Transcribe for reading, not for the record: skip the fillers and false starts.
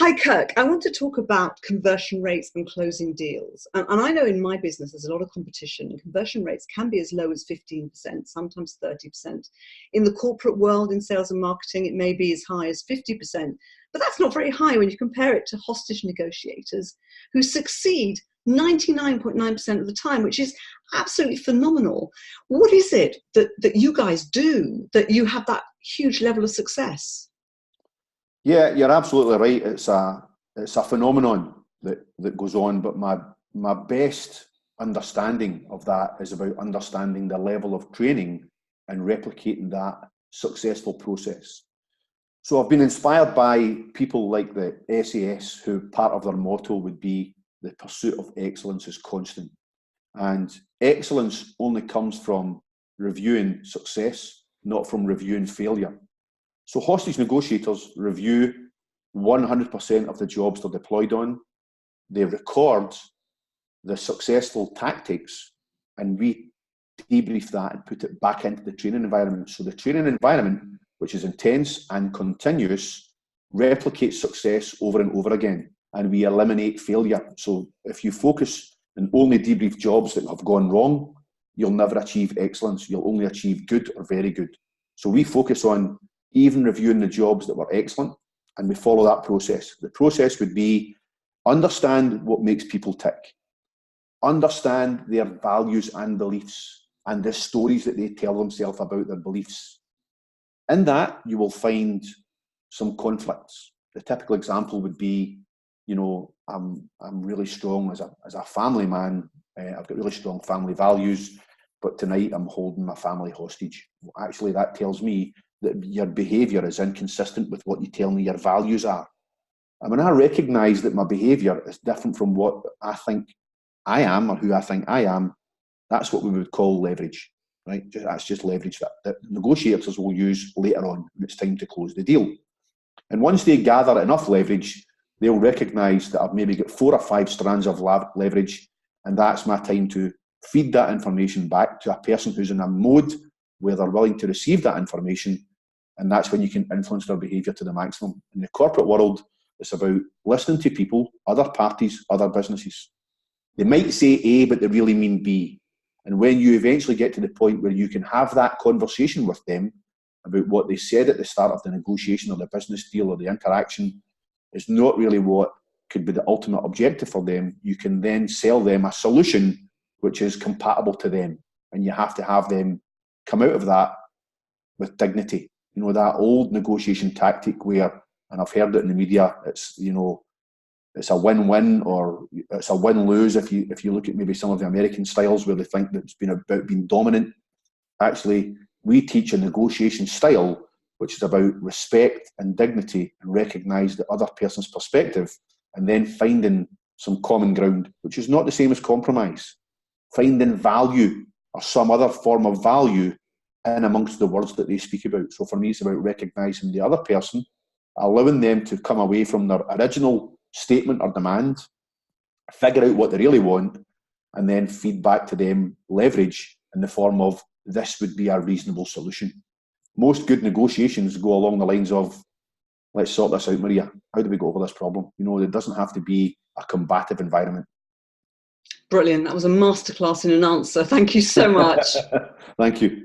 Hi, Kirk. I want to talk about conversion rates and closing deals. And I know in my business there's a lot of competition, and conversion rates can be as low as 15%, sometimes 30%. In the corporate world, in sales and marketing, it may be as high as 50%. But that's not very high when you compare it to hostage negotiators who succeed 99.9% of the time, which is absolutely phenomenal. What is it that you guys do that you have that huge level of success? Yeah, you're absolutely right. It's a phenomenon that goes on, but my best understanding of that is about understanding the level of training and replicating that successful process. So I've been inspired by people like the SAS, who part of their motto would be the pursuit of excellence is constant. And excellence only comes from reviewing success, not from reviewing failure. So hostage negotiators review 100% of the jobs they're deployed on. They record the successful tactics, and we debrief that and put it back into the training environment. So the training environment, which is intense and continuous, replicates success over and over again, and we eliminate failure. So if you focus and only debrief jobs that have gone wrong, you'll never achieve excellence. You'll only achieve good or very good. So we focus on even reviewing the jobs that were excellent, and we follow that process. The process would be understand what makes people tick, understand their values and beliefs, and the stories that they tell themselves about their beliefs. In that, you will find some conflicts. The typical example would be, I'm really strong as a family man. I've got really strong family values, but tonight I'm holding my family hostage. Well, actually, that tells me that your behaviour is inconsistent with what you tell me your values are. And when I recognise that my behaviour is different from what I think I am or who I think I am, that's what we would call leverage, right? That's just leverage that negotiators will use later on when it's time to close the deal. And once they gather enough leverage, they'll recognise that I've maybe got 4 or 5 strands of leverage, and that's my time to feed that information back to a person who's in a mode where they're willing to receive that information, and that's when you can influence their behaviour to the maximum. In the corporate world, it's about listening to people, other parties, other businesses. They might say A, but they really mean B. And when you eventually get to the point where you can have that conversation with them about what they said at the start of the negotiation or the business deal or the interaction is not really what could be the ultimate objective for them, you can then sell them a solution which is compatible to them. And you have to have them come out of that with dignity. That old negotiation tactic where, and I've heard it in the media, it's a win-win or it's a win-lose if you look at maybe some of the American styles where they think that it's been about being dominant. Actually, we teach a negotiation style which is about respect and dignity and recognise the other person's perspective and then finding some common ground, which is not the same as compromise. Finding value or some other form of value in amongst the words that they speak about. So for me, it's about recognising the other person, allowing them to come away from their original statement or demand, figure out what they really want, and then feed back to them leverage in the form of this would be a reasonable solution. Most good negotiations go along the lines of, let's sort this out, Maria. How do we go over this problem? It doesn't have to be a combative environment. Brilliant. That was a masterclass in an answer. Thank you so much. Thank you.